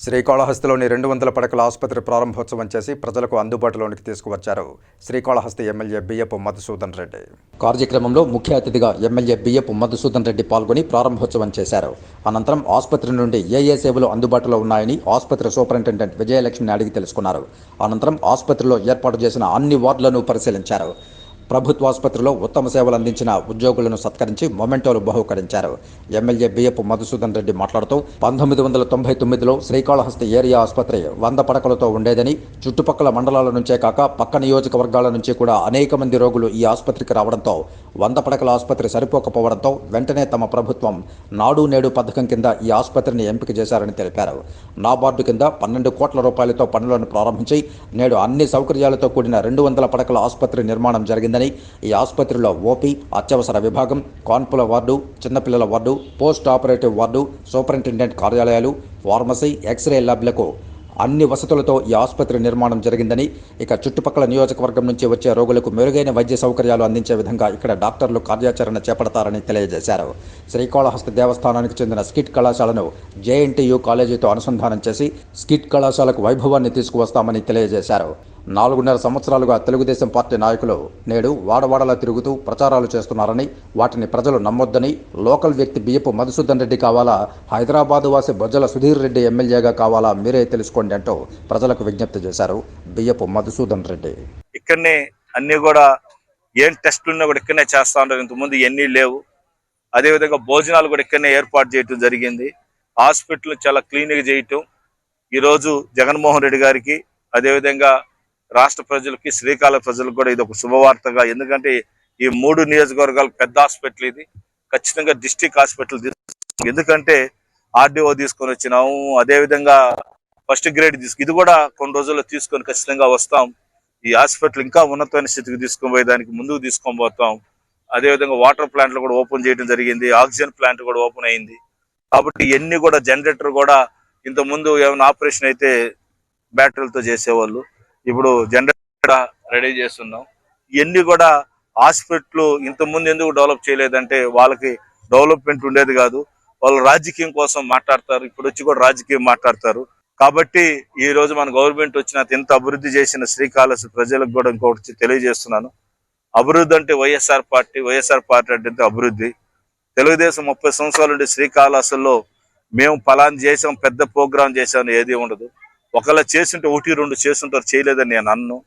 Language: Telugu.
శ్రీకాళహస్తిలోని 200 పడకల ఆసుపత్రి ప్రారంభోత్సవం చేసి ప్రజలకు అందుబాటులోనికి తీసుకువచ్చారు శ్రీకాళహస్తి ఎమ్మెల్యే బియ్యపు మధుసూదన్ రెడ్డి. కార్యక్రమంలో ముఖ్య అతిథిగా ఎమ్మెల్యే బియ్యపు మధుసూదన్ రెడ్డి పాల్గొని ప్రారంభోత్సవం చేశారు. అనంతరం ఆసుపత్రి నుండి ఏ సేవలు అందుబాటులో ఉన్నాయని ఆసుపత్రి సూపరింటెండెంట్ విజయలక్ష్మిని అడిగి తెలుసుకున్నారు. అనంతరం ఆసుపత్రిలో ఏర్పాటు చేసిన అన్ని వార్డులను పరిశీలించారు. ప్రభుత్వ ఆసుపత్రిలో ఉత్తమ సేవలు అందించిన ఉద్యోగులను సత్కరించి మొమెంటోలు బహూకరించారు. ఎమ్మెల్యే బియ్యపు మధుసూదన్ రెడ్డి మాట్లాడుతూ 1999లో శ్రీకాళహస్తి ఏరియా ఆసుపత్రి 100 పడకలతో ఉండేదని, చుట్టుపక్కల మండలాల నుంచే కాక పక్క నియోజకవర్గాల నుంచి కూడా అనేక మంది రోగులు ఈ ఆసుపత్రికి రావడంతో 100 పడకల ఆసుపత్రి సరిపోకపోవడంతో వెంటనే తమ ప్రభుత్వం నాడు నేడు పథకం కింద ఈ ఆసుపత్రిని ఎంపిక చేశారని తెలిపారు. నాబార్డు కింద 12 కోట్ల రూపాయలతో పనులను ప్రారంభించి నేడు అన్ని సౌకర్యాలతో కూడిన 200 పడకల ఆసుపత్రి నిర్మాణం జరిగిందని, ఈ ఆసుపత్రిలో ఓపీ, అత్యవసర విభాగం, కాన్పుల వార్డు, చిన్నపిల్లల ward, post operative ward, superintendent కార్యాలయాలు, ఫార్మసీ, ఎక్స్రే ల్యాబ్లకు అన్ని వసతులతో ఈ ఆసుపత్రి నిర్మాణం జరిగిందని, ఇక చుట్టుపక్కల నియోజకవర్గం నుంచి వచ్చే రోగులకు మెరుగైన వైద్య సౌకర్యాలు అందించే విధంగా ఇక్కడ డాక్టర్లు కార్యాచరణ చేపడతారని తెలియజేశారు. శ్రీకాళహస్తి దేవస్థానానికి చెందిన స్కిట్ కళాశాలను జేఎన్టీయూ కాలేజీతో అనుసంధానం చేసి స్కిట్ కళాశాలకు వైభవాన్ని తీసుకువస్తామని తెలియజేశారు. 4.5 సంవత్సరాలుగా తెలుగుదేశం పార్టీ నాయకులు నేడు వాడవాడలా తిరుగుతూ ప్రచారాలు చేస్తున్నారని, వాటిని ప్రజలు నమ్మొద్దని, లోకల్ వ్యక్తి బియ్యపు మధుసూదన్ రెడ్డి కావాలా, హైదరాబాదు వాసి బొజ్జల సుధీర్ రెడ్డి ఎమ్మెల్యేగా కావాలా మీరే తెలుసుకోండి అంటూ ప్రజలకు విజ్ఞప్తి చేశారు బియ్యపు మధుసూదన్ రెడ్డి. ఇక్కడనే అన్ని కూడా ఏం టెస్టులు ఉన్నా కూడా ఇక్కడనే చేస్తా ఉంటారు. ఇంతకుముందు ఎన్ని లేవు. అదేవిధంగా భోజనాలు కూడా ఇక్కడనే ఏర్పాటు చేయటం జరిగింది. హాస్పిటల్ చాలా క్లీన్గా చేయటం ఈరోజు జగన్మోహన్ రెడ్డి గారికి, అదేవిధంగా రాష్ట్ర ప్రజలకి, శ్రీకాళహస్తి ప్రజలకు కూడా ఇది ఒక శుభవార్తగా. ఎందుకంటే ఈ 3 నియోజకవర్గాలు పెద్ద హాస్పిటల్, ఇది ఖచ్చితంగా డిస్ట్రిక్ట్ హాస్పిటల్. ఎందుకంటే ఆర్డీఓ తీసుకొని వచ్చినాము, అదేవిధంగా ఫస్ట్ గ్రేడ్ ఇది కూడా కొన్ని రోజుల్లో తీసుకొని ఖచ్చితంగా వస్తాం. ఈ హాస్పిటల్ ఇంకా ఉన్నతమైన స్థితికి తీసుకొని పోయేదానికి ముందుకు తీసుకొని పోతాం. అదేవిధంగా వాటర్ ప్లాంట్లు కూడా ఓపెన్ చేయడం జరిగింది, ఆక్సిజన్ ప్లాంట్ కూడా ఓపెన్ అయింది. కాబట్టి ఇవన్నీ కూడా జనరేటర్ కూడా ఇంతకుముందు ఏమైనా ఆపరేషన్ అయితే బ్యాటరీలతో చేసేవాళ్ళు, ఇప్పుడు జనరేటర్ రెడీ చేస్తున్నాం. ఇవన్నీ కూడా హాస్పిటల్ ఇంతకుముందు ఎందుకు డెవలప్ చేయలేదంటే వాళ్ళకి డెవలప్మెంట్ ఉండేది కాదు. వాళ్ళు రాజకీయం కోసం మాట్లాడతారు, ఇప్పుడు వచ్చి కూడా రాజకీయం మాట్లాడతారు. కాబట్టి ఈ రోజు మన గవర్నమెంట్ వచ్చిన ఎంత అభివృద్ధి చేసిన శ్రీకాళహస్తి ప్రజలకు కూడా ఇంకొకటి తెలియజేస్తున్నాను. అభివృద్ధి అంటే వైఎస్ఆర్ పార్టీ అంటే అభివృద్ధి. తెలుగుదేశం 30 సంవత్సరాల నుండి శ్రీకాళహస్తిలో మేము పలాన్ చేసాం, పెద్ద ప్రోగ్రాం చేసాం ఏది ఉండదు. ఒకవేళ చేస్తుంటే 1-2 చేస్తుంటారు, చేయలేదని నేను అన్ను.